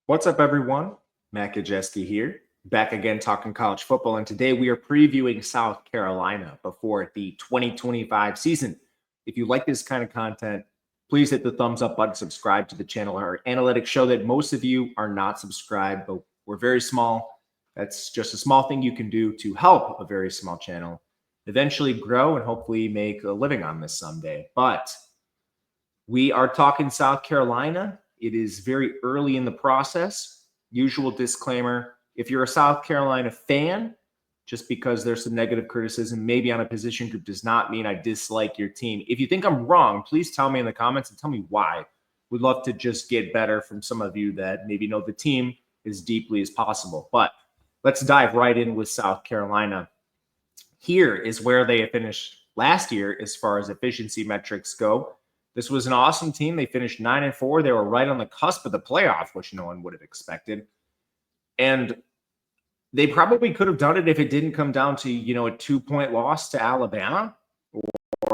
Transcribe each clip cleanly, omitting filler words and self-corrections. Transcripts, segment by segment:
What's up, everyone? Matt Gajewski here, back again talking college football. And today we are previewing South Carolina before the 2025 season. If you like this kind of content, please hit the thumbs up button, subscribe to the channel. Our analytics show that most of you are not subscribed, but we're very small. That's just a small thing you can do to help a very small channel eventually grow and hopefully make a living on this someday. But we are talking South Carolina. It is very early in the process. Usual disclaimer, if you're a South Carolina fan, just because there's some negative criticism, maybe on a position group, does not mean I dislike your team. If you think I'm wrong, please tell me in the comments and tell me why. We'd love to just get better from some of you that maybe know the team as deeply as possible. But let's dive right in with South Carolina. Here is where they finished last year as far as efficiency metrics go. This was an awesome team. They finished 9-4. They were right on the cusp of the playoff, which no one would have expected. And they probably could have done it if it didn't come down to, a 2-point loss to Alabama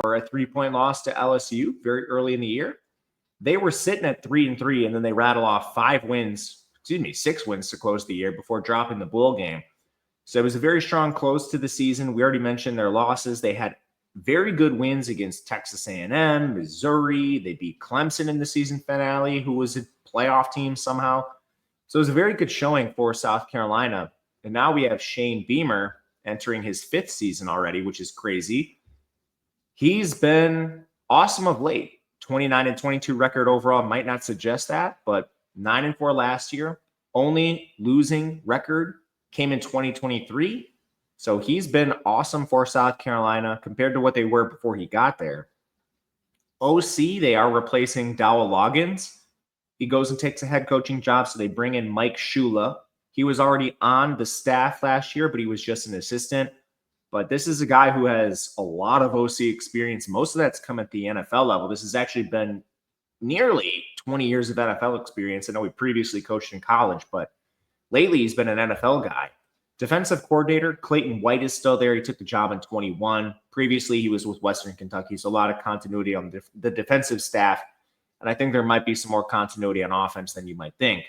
or a 3-point loss to LSU very early in the year. They were sitting at 3-3, and then they rattle off 6 wins to close the year before dropping the bowl game. So it was a very strong close to the season. We already mentioned their losses. They had very good wins against Texas A&M, Missouri. They beat Clemson in the season finale, who was a playoff team somehow. So it was a very good showing for South Carolina. And now we have Shane Beamer entering his 5th season already, which is crazy. He's been awesome of late. 29-22 record overall might not suggest that, but 9-4 last year. Only losing record came in 2023. So he's been awesome for South Carolina compared to what they were before he got there. OC, they are replacing Dowell Loggins. He goes and takes a head coaching job, so they bring in Mike Shula. He was already on the staff last year, but he was just an assistant. But this is a guy who has a lot of OC experience. Most of that's come at the NFL level. This has actually been nearly 20 years of NFL experience. I know he previously coached in college, but lately he's been an NFL guy. Defensive coordinator Clayton White is still there. He took the job in 21. Previously, he was with Western Kentucky, so a lot of continuity on the defensive staff. And I think there might be some more continuity on offense than you might think.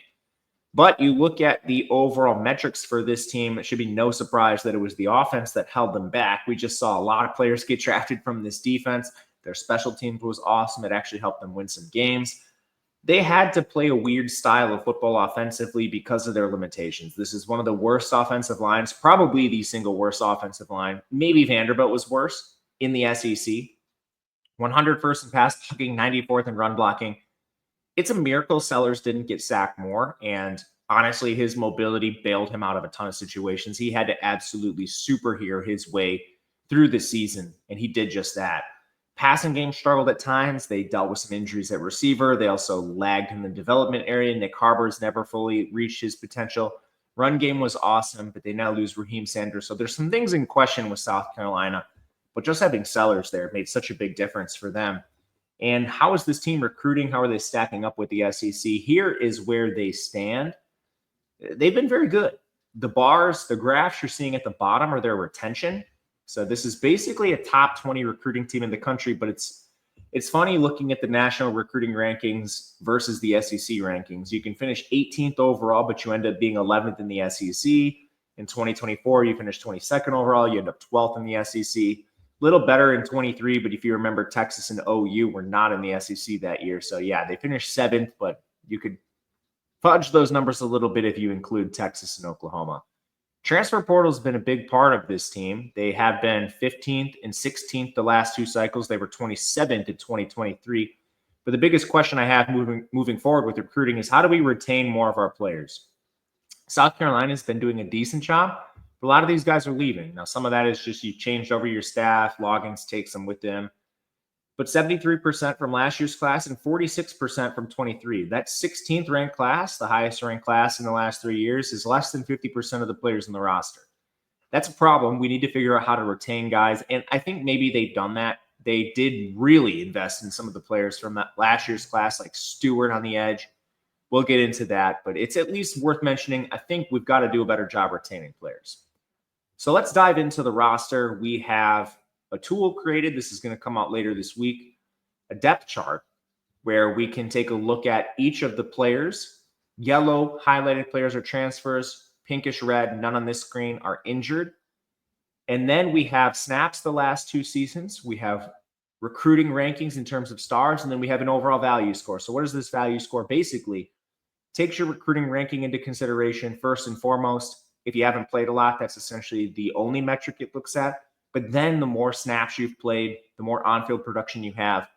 But you look at the overall metrics for this team, it should be no surprise that it was the offense that held them back. We just saw a lot of players get drafted from this defense. Their special teams was awesome. It actually helped them win some games. They had to play a weird style of football offensively because of their limitations. This is one of the worst offensive lines, probably the single worst offensive line. Maybe Vanderbilt was worse in the SEC. 101st in pass blocking, 94th in run blocking. It's a miracle Sellers didn't get sacked more. And honestly, his mobility bailed him out of a ton of situations. He had to absolutely superhero his way through the season, and he did just that. Passing game struggled at times. They dealt with some injuries at receiver. They also lagged in the development area. Nick Harbor's never fully reached his potential. Run game was awesome, but they now lose Raheem Sanders. So there's some things in question with South Carolina, but just having Sellers there made such a big difference for them. And how is this team recruiting? How are they stacking up with the SEC? Here is where they stand. They've been very good. The bars, the graphs you're seeing at the bottom are their retention. So this is basically a top 20 recruiting team in the country, but it's funny looking at the national recruiting rankings versus the SEC rankings. You can finish 18th overall, but you end up being 11th in the SEC. In 2024, you finished 22nd overall. You end up 12th in the SEC. Little better in 23, but if you remember, Texas and OU were not in the SEC that year. So yeah, they finished 7th, but you could fudge those numbers a little bit if you include Texas and Oklahoma. Transfer portal has been a big part of this team. They have been 15th and 16th the last 2 cycles. They were 27th in 2023. But the biggest question I have moving forward with recruiting is how do we retain more of our players? South Carolina's been doing a decent job, but a lot of these guys are leaving. Now, some of that is just you changed over your staff. Loggins takes them with them. But 73% from last year's class and 46% from 23. That 16th ranked class, the highest ranked class in the last 3 years, is less than 50% of the players in the roster. That's a problem. We need to figure out how to retain guys. And I think maybe they've done that. They did really invest in some of the players from that last year's class, like Stewart on the edge. We'll get into that, but it's at least worth mentioning. I think we've got to do a better job retaining players. So let's dive into the roster. We have a tool created. This is going to come out later this week, a depth chart where we can take a look at each of the players Yellow highlighted players are transfers. Pinkish red, none on this screen, are injured. And then we have snaps the last 2 seasons. We have recruiting rankings in terms of stars, and then we have an overall value score. So what is this value score? Basically, takes your recruiting ranking into consideration first and foremost. If you haven't played a lot, that's essentially the only metric it looks at. But then the more snaps you've played, the more on-field production you have,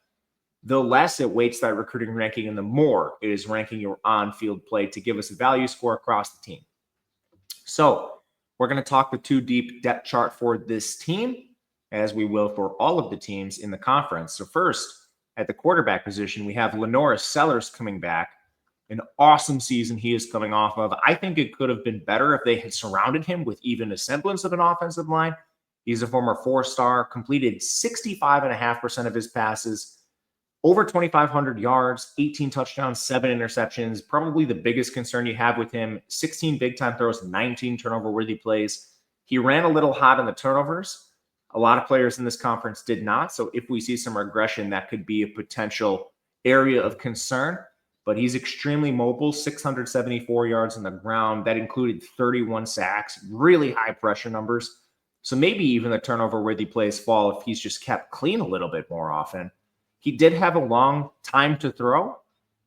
the less it weights that recruiting ranking and the more it is ranking your on-field play to give us a value score across the team. So we're going to talk the 2-deep depth chart for this team, as we will for all of the teams in the conference. So first, at the quarterback position, we have Lenoris Sellers coming back. An awesome season he is coming off of. I think it could have been better if they had surrounded him with even a semblance of an offensive line. He's a former 4-star, completed 65.5% of his passes, over 2,500 yards, 18 touchdowns, 7 interceptions. Probably the biggest concern you have with him, 16 big-time throws, 19 turnover-worthy plays. He ran a little hot in the turnovers. A lot of players in this conference did not. So if we see some regression, that could be a potential area of concern. But he's extremely mobile, 674 yards on the ground. That included 31 sacks, really high pressure numbers. So maybe even the turnover-worthy plays fall if he's just kept clean a little bit more often. He did have a long time to throw,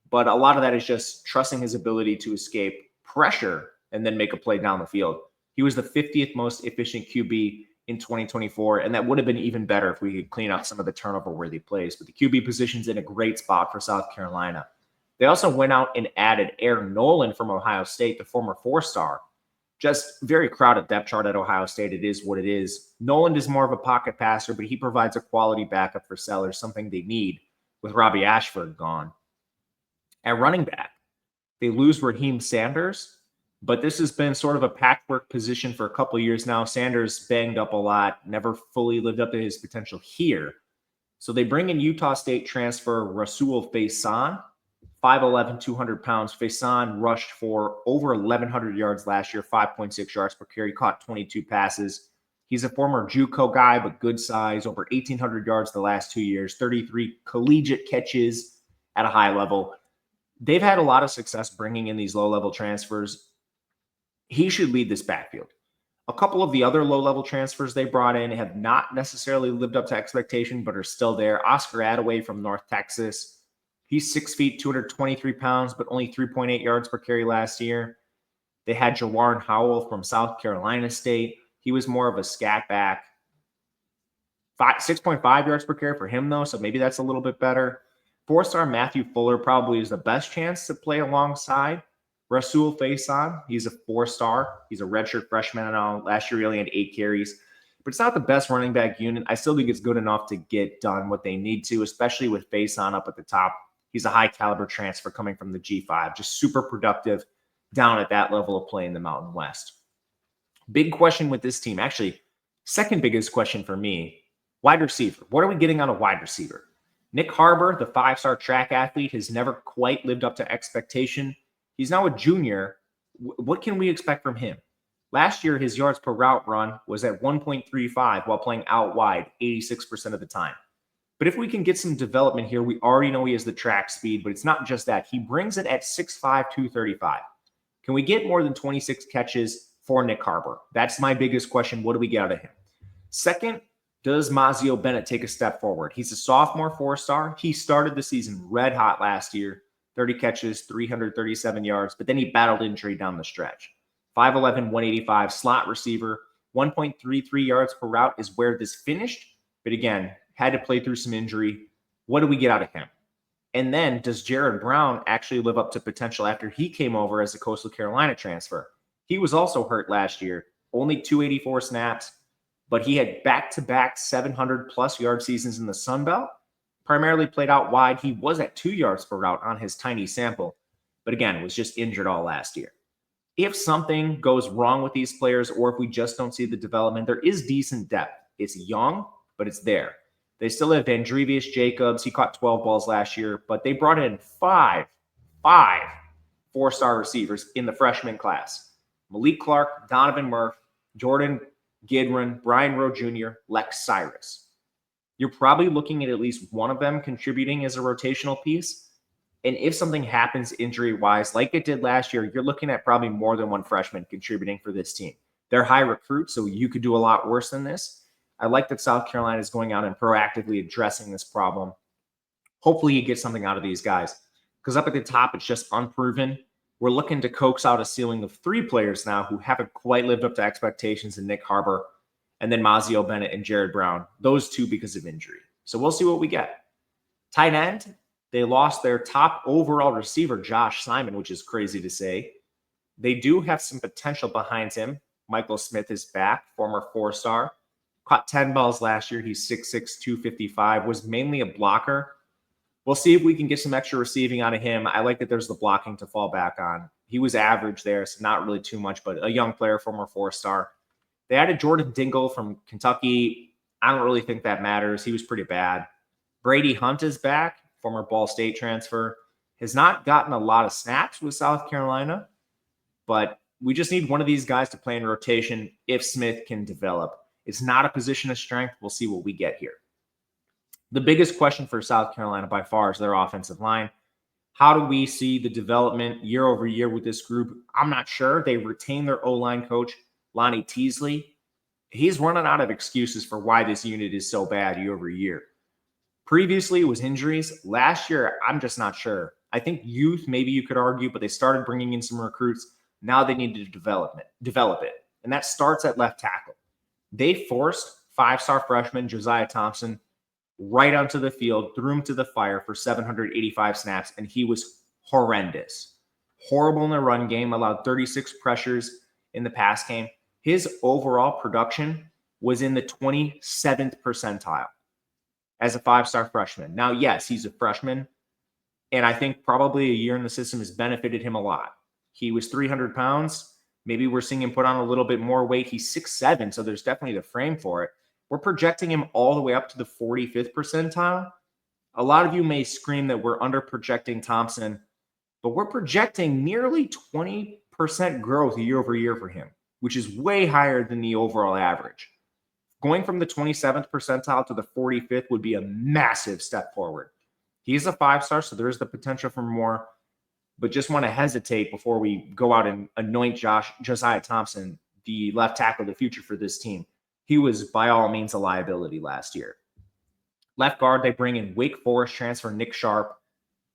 but a lot of that is just trusting his ability to escape pressure and then make a play down the field. He was the 50th most efficient QB in 2024, and that would have been even better if we could clean up some of the turnover-worthy plays. But the QB position's in a great spot for South Carolina. They also went out and added Aaron Nolan from Ohio State, the former 4-star. Just very crowded depth chart at Ohio State. It is what it is. Nolan is more of a pocket passer, but he provides a quality backup for Sellers, something they need with Robbie Ashford gone. At running back, they lose Raheem Sanders, but this has been sort of a patchwork position for a couple of years now. Sanders banged up a lot, never fully lived up to his potential here. So they bring in Utah State transfer Rasul Faison, 5'11", 200 pounds. Faison rushed for over 1,100 yards last year, 5.6 yards per carry, caught 22 passes. He's a former JUCO guy, but good size, over 1,800 yards the last 2 years, 33 collegiate catches at a high level. They've had a lot of success bringing in these low-level transfers. He should lead this backfield. A couple of the other low-level transfers they brought in have not necessarily lived up to expectation, but are still there. Oscar Attaway from North Texas. He's 6 feet, 223 pounds, but only 3.8 yards per carry last year. They had Jawarn Howell from South Carolina State. He was more of a scat back. 6.5 yards per carry for him, though, so maybe that's a little bit better. 4-star Matthew Fuller probably is the best chance to play alongside Rasul Faison. He's a 4-star. He's a redshirt freshman now. Last year, he only had 8 carries. But it's not the best running back unit. I still think it's good enough to get done what they need to, especially with Faison up at the top. He's a high-caliber transfer coming from the G5, just super productive down at that level of play in the Mountain West. Big question with this team, actually, second biggest question for me, wide receiver. What are we getting on a wide receiver? Nick Harbor, the 5-star track athlete, has never quite lived up to expectation. He's now a junior. What can we expect from him? Last year, his yards per route run was at 1.35 while playing out wide 86% of the time. But if we can get some development here, we already know he has the track speed, but it's not just that. He brings it at 6'5", 235. Can we get more than 26 catches for Nick Harbor? That's my biggest question. What do we get out of him? Second, does Mazio Bennett take a step forward? He's a sophomore 4-star. He started the season red hot last year, 30 catches, 337 yards, but then he battled injury down the stretch. 5'11", 185, slot receiver, 1.33 yards per route is where this finished. But again, had to play through some injury. What do we get out of him? And then does Jared Brown actually live up to potential after he came over as a Coastal Carolina transfer? He was also hurt last year, only 284 snaps, but he had back-to-back 700-plus yard seasons in the Sun Belt, primarily played out wide. He was at 2 yards per route on his tiny sample, but again, was just injured all last year. If something goes wrong with these players or if we just don't see the development, there is decent depth. It's young, but it's there. They still have Vandrevius Jacobs. He caught 12 balls last year, but they brought in five 4-star receivers in the freshman class. Malik Clark, Donovan Murph, Jordan Gidron, Brian Rowe Jr., Lex Cyrus. You're probably looking at least one of them contributing as a rotational piece. And if something happens injury-wise, like it did last year, you're looking at probably more than one freshman contributing for this team. They're high recruits, so you could do a lot worse than this. I like that South Carolina is going out and proactively addressing this problem. Hopefully you get something out of these guys, because up at the top, it's just unproven. We're looking to coax out a ceiling of 3 players now who haven't quite lived up to expectations in Nick Harbor, and then Mazio Bennett and Jared Brown. Those 2 because of injury. So we'll see what we get. Tight end, they lost their top overall receiver, Josh Simon, which is crazy to say. They do have some potential behind him. Michael Smith is back, former 4-star. Caught 10 balls last year. He's 6'6", 255, was mainly a blocker. We'll see if we can get some extra receiving out of him. I like that there's the blocking to fall back on. He was average there, so not really too much, but a young player, former 4-star. They added Jordan Dingle from Kentucky. I don't really think that matters. He was pretty bad. Brady Hunt is back, former Ball State transfer. Has not gotten a lot of snaps with South Carolina, but we just need one of these guys to play in rotation if Smith can develop. It's not a position of strength. We'll see what we get here. The biggest question for South Carolina by far is their offensive line. How do we see the development year over year with this group? I'm not sure. They retain their O-line coach, Lonnie Teasley. He's running out of excuses for why this unit is so bad year over year. Previously, it was injuries. Last year, I'm just not sure. I think youth, maybe you could argue, but they started bringing in some recruits. Now they need to develop it. And that starts at left tackle. They forced 5-star freshman Josiah Thompson right onto the field, threw him to the fire for 785 snaps, and he was horrendous. Horrible in the run game, allowed 36 pressures in the pass game. His overall production was in the 27th percentile as a 5-star freshman. Now, yes, he's a freshman, and I think probably a year in the system has benefited him a lot. He was 300 pounds. Maybe we're seeing him put on a little bit more weight. He's 6'7", so there's definitely the frame for it. We're projecting him all the way up to the 45th percentile. A lot of you may scream that we're under-projecting Thompson, but we're projecting nearly 20% growth year over year for him, which is way higher than the overall average. Going from the 27th percentile to the 45th would be a massive step forward. He's a 5-star, so there's the potential for more, but just want to hesitate before we go out and anoint Josiah Thompson the left tackle of the future for this team. He was, by all means, a liability last year. Left guard, they bring in Wake Forest transfer Nick Sharp.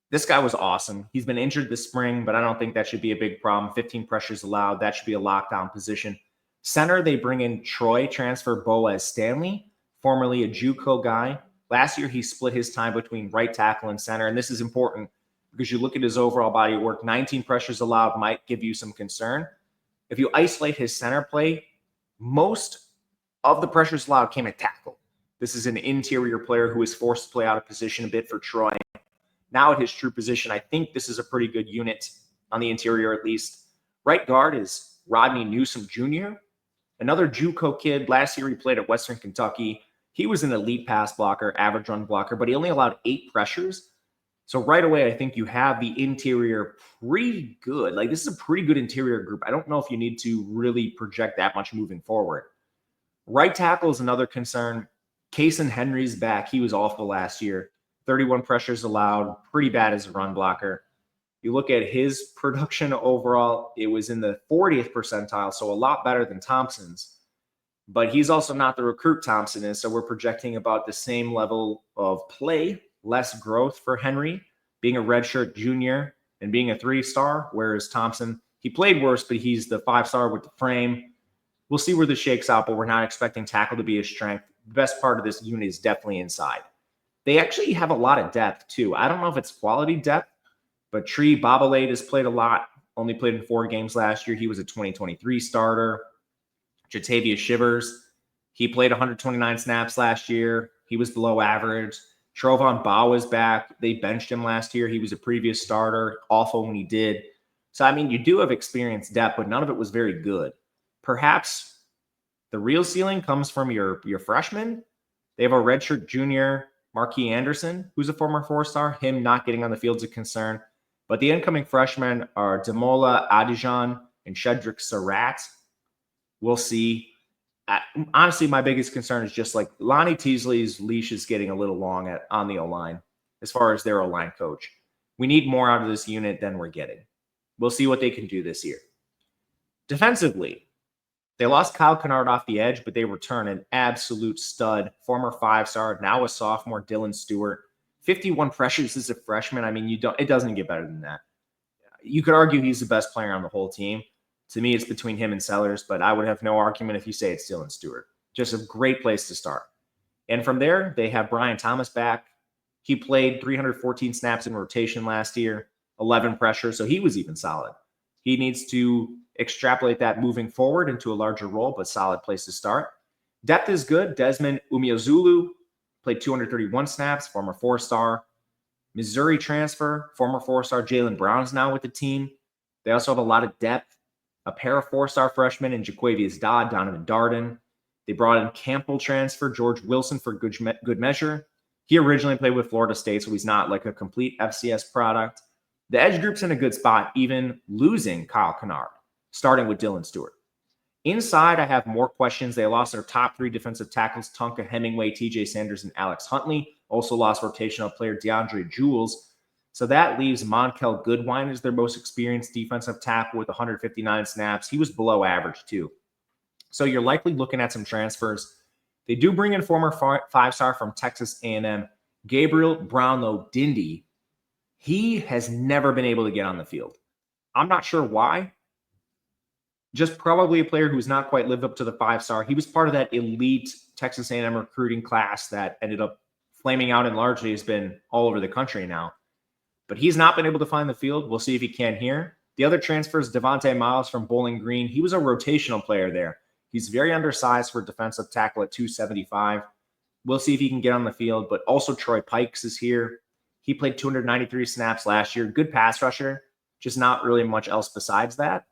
This guy was awesome. He's been injured this spring, but I don't think that should be a big problem. 15 pressures allowed. That should be a lockdown position. Center, they bring in Troy transfer Boaz Stanley, formerly a JUCO guy. Last year, he split his time between right tackle and center, and this is important because you look at his overall body of work. 19 pressures allowed might give you some concern. If you isolate his center play, most of the pressures allowed came at tackle. This is an interior player who was forced to play out of position a bit for Troy. Now at his true position, I think this is a pretty good unit on the interior at least. Right guard is Rodney Newsom Jr., another JUCO kid. Last year he played at Western Kentucky. He was an elite pass blocker, average run blocker, but he only allowed 8 pressures. So right away, I think you have the interior pretty good. Like, this is a pretty good interior group. I don't know if you need to really project that much moving forward. Right tackle is another concern. Kason Henry's back. He was awful last year. 31 pressures allowed. Pretty bad as a run blocker. You look at his production overall, it was in the 40th percentile, so a lot better than Thompson's. But he's also not the recruit Thompson is, so we're projecting about the same level of play, less growth for Henry, being a redshirt junior and being a 3-star, whereas Thompson, he played worse, but he's the 5-star with the frame. We'll see where this shakes out, but we're not expecting tackle to be a strength. The best part of this unit is definitely inside. They actually have a lot of depth, too. I don't know if it's quality depth, but Tree Babalade has played a lot, only played in 4 games last year. He was a 2023 starter. Jatavius Shivers, he played 129 snaps last year. He was below average. Trovon Baugh is back. They benched him last year. He was a previous starter, awful when he did. So, I mean, you do have experienced depth, but none of it was very good. Perhaps the real ceiling comes from your freshmen. They have a redshirt junior, Marquis Anderson, who's a former 4-star. Him not getting on the field's a concern. But the incoming freshmen are Demola Adijan and Shedrick Surratt. We'll see. Honestly, my biggest concern is just like Lonnie Teasley's leash is getting a little long on the O-line as far as their O-line coach. We need more out of this unit than we're getting. We'll see what they can do this year. Defensively, they lost Kyle Kennard off the edge, but they return an absolute stud, former 5-star, now a sophomore, Dylan Stewart. 51 pressures as a freshman. I mean, it doesn't get better than that. You could argue he's the best player on the whole team. To me, it's between him and Sellers, but I would have no argument if you say it's Dylan Stewart. Just a great place to start. And from there, they have Brian Thomas back. He played 314 snaps in rotation last year, 11 pressures, so he was even solid. He needs to extrapolate that moving forward into a larger role, but solid place to start. Depth is good. Desmond Umeozulu played 231 snaps, former 4-star. Missouri transfer, former 4-star Jalen Brown's now with the team. They also have a lot of depth. A pair of 4-star freshmen in Jaquavius Dodd, Donovan Darden. They brought in Campbell transfer, George Wilson for good measure. He originally played with Florida State, so he's not like a complete FCS product. The edge group's in a good spot, even losing Kyle Kennard, starting with Dylan Stewart. Inside, I have more questions. They lost their top 3 defensive tackles, Tonka Hemingway, TJ Sanders, and Alex Huntley. Also lost rotational player DeAndre Jules. So that leaves Monkel Goodwine as their most experienced defensive tackle with 159 snaps. He was below average too. So you're likely looking at some transfers. They do bring in former 5-star from Texas A&M, Gabriel Brownlow-Dindy. He has never been able to get on the field. I'm not sure why. Just probably a player who's not quite lived up to the 5-star. He was part of that elite Texas A&M recruiting class that ended up flaming out and largely has been all over the country now. But he's not been able to find the field. We'll see if he can here. The other transfer is Devontae Miles from Bowling Green. He was a rotational player there. He's very undersized for defensive tackle at 275. We'll see if he can get on the field. But also Troy Pikes is here. He played 293 snaps last year. Good pass rusher, just not really much else besides that.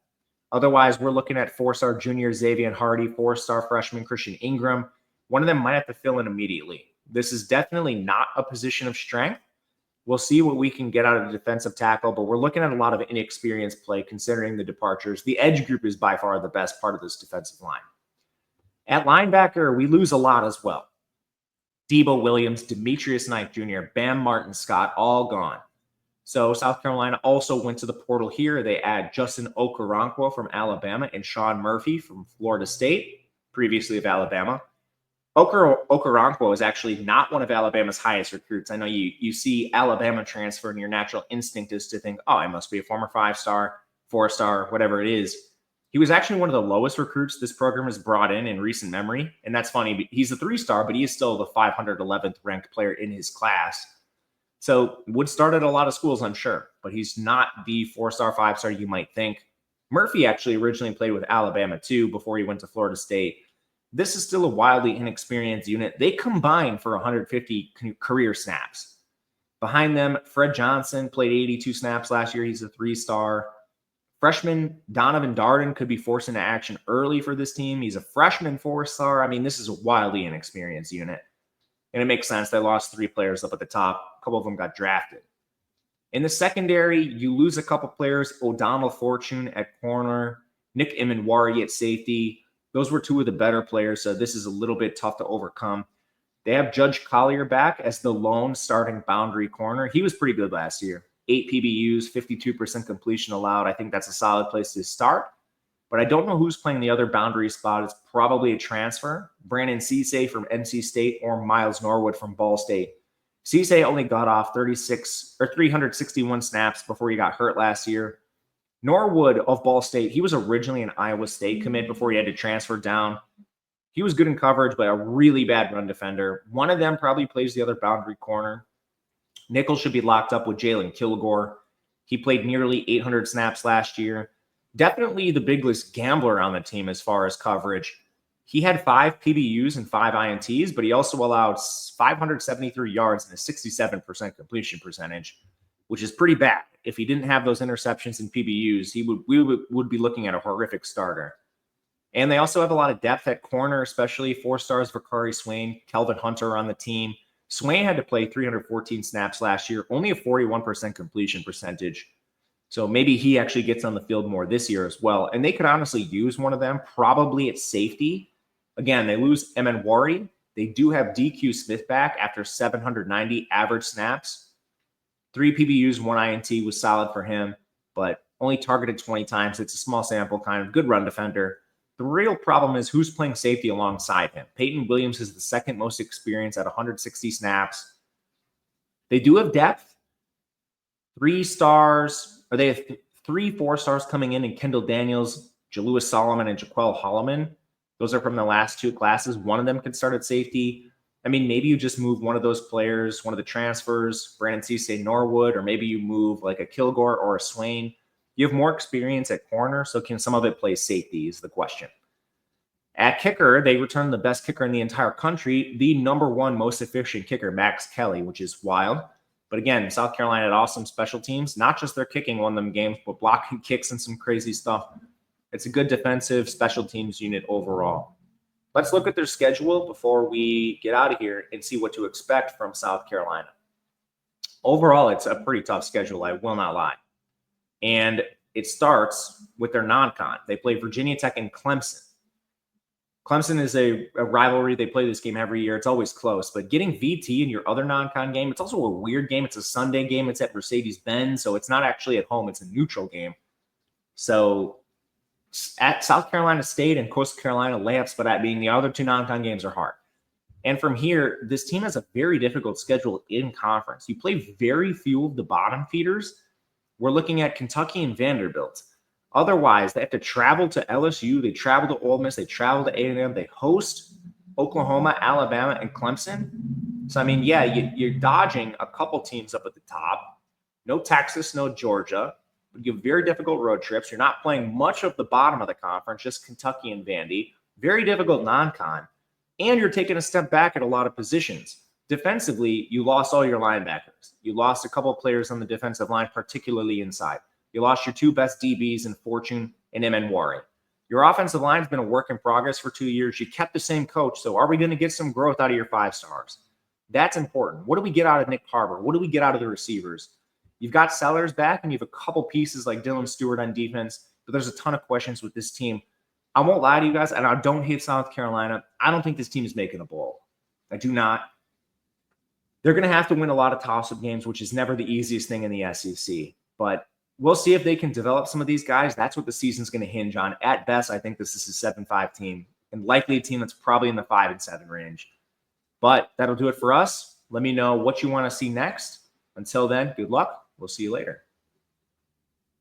Otherwise, we're looking at 4-star junior Xavier Hardy, 4-star freshman Christian Ingram. One of them might have to fill in immediately. This is definitely not a position of strength. We'll see what we can get out of the defensive tackle, but we're looking at a lot of inexperienced play considering the departures. The edge group is by far the best part of this defensive line. At linebacker, we lose a lot as well. Debo Williams, Demetrius Knight Jr., Bam Martin Scott, all gone. So South Carolina also went to the portal here. They add Justin Okoronkwo from Alabama and Sean Murphy from Florida State, previously of Alabama. Okoronkwo is actually not one of Alabama's highest recruits. I know you see Alabama transfer and your natural instinct is to think, oh, I must be a former 5-star, 4-star, whatever it is. He was actually one of the lowest recruits this program has brought in recent memory. And that's funny. He's a 3-star, but he is still the 511th ranked player in his class. So would start at a lot of schools, I'm sure, but he's not the 4-star, 5-star you might think. Murphy actually originally played with Alabama too before he went to Florida State. This is still a wildly inexperienced unit. They combined for 150 career snaps. Behind them, Fred Johnson played 82 snaps last year. He's a 3-star. Freshman Donovan Darden could be forced into action early for this team. He's a freshman 4-star. I mean, this is a wildly inexperienced unit. And it makes sense. They lost 3 players up at the top. A couple of them got drafted. In the secondary, you lose a couple players. O'Donnell Fortune at corner, Nick Imanwari at safety. Those were 2 of the better players, so this is a little bit tough to overcome. They have Judge Collier back as the lone starting boundary corner. He was pretty good last year. 8 PBUs, 52% completion allowed. I think that's a solid place to start. But I don't know who's playing the other boundary spot. It's probably a transfer. Brandon Cisse from NC State or Miles Norwood from Ball State. Cisse only got off 361 snaps before he got hurt last year. Norwood of Ball State, he was originally an Iowa State commit before he had to transfer down. He was good in coverage, but a really bad run defender. One of them probably plays the other boundary corner. Nickel should be locked up with Jalen Kilgore. He played nearly 800 snaps last year. Definitely the biggest gambler on the team as far as coverage. He had 5 PBUs and 5 INTs, but he also allowed 573 yards and a 67% completion percentage, which is pretty bad. If he didn't have those interceptions and PBUs, we would be looking at a horrific starter. And they also have a lot of depth at corner, especially 4-stars Vakari Swain, Kelvin Hunter on the team. Swain had to play 314 snaps last year, only a 41% completion percentage. So maybe he actually gets on the field more this year as well. And they could honestly use one of them, probably at safety. Again, they lose Emanwari. They do have DQ Smith back after 790 average snaps. 3 PBUs, 1 INT was solid for him, but only targeted 20 times. It's a small sample, kind of good run defender. The real problem is who's playing safety alongside him. Peyton Williams is the second most experienced at 160 snaps. They do have depth. 3 stars, or they have 3 4-stars coming in Kendall Daniels, Jalewis Solomon, and Jaquel Holloman. Those are from the last 2 classes. One of them can start at safety. I mean, maybe you just move one of those players, one of the transfers, Brandon Cisse, Norwood, or maybe you move like a Kilgore or a Swain. You have more experience at corner, so can some of it play safety is the question. At kicker, they returned the best kicker in the entire country, the #1 most efficient kicker, Max Kelly, which is wild. But again, South Carolina had awesome special teams. Not just their kicking won them games, but blocking kicks and some crazy stuff. It's a good defensive special teams unit overall. Let's look at their schedule before we get out of here and see what to expect from South Carolina. Overall, it's a pretty tough schedule, I will not lie. And it starts with their non-con. They play Virginia Tech and Clemson. Clemson is a rivalry. They play this game every year. It's always close. But getting VT in your other non-con game, it's also a weird game. It's a Sunday game. It's at Mercedes-Benz, so it's not actually at home. It's a neutral game. So at South Carolina State and Coastal Carolina, layups, but at being the other 2 non-con games are hard. And from here, this team has a very difficult schedule in conference. You play very few of the bottom feeders. We're looking at Kentucky and Vanderbilt. Otherwise, they have to travel to LSU. They travel to Ole Miss. They travel to A&M. They host Oklahoma, Alabama, and Clemson. So, I mean, yeah, you're dodging a couple teams up at the top. No Texas, no Georgia. But you have very difficult road trips. You're not playing much of the bottom of the conference, just Kentucky and Vandy. Very difficult non-con. And you're taking a step back at a lot of positions. Defensively, you lost all your linebackers. You lost a couple of players on the defensive line, particularly inside. You lost your 2 best DBs in Fortune and Wari. Your offensive line has been a work in progress for 2 years. You kept the same coach. So are we going to get some growth out of your 5 stars? That's important. What do we get out of Nick Harbor? What do we get out of the receivers? You've got Sellers back, and you have a couple pieces like Dylan Stewart on defense, but there's a ton of questions with this team. I won't lie to you guys, and I don't hate South Carolina. I don't think this team is making a bowl. I do not. They're going to have to win a lot of toss-up games, which is never the easiest thing in the SEC. But we'll see if they can develop some of these guys. That's what the season's going to hinge on. At best, I think this is a 7-5 team, and likely a team that's probably in the 5-7 range. But that'll do it for us. Let me know what you want to see next. Until then, good luck. We'll see you later.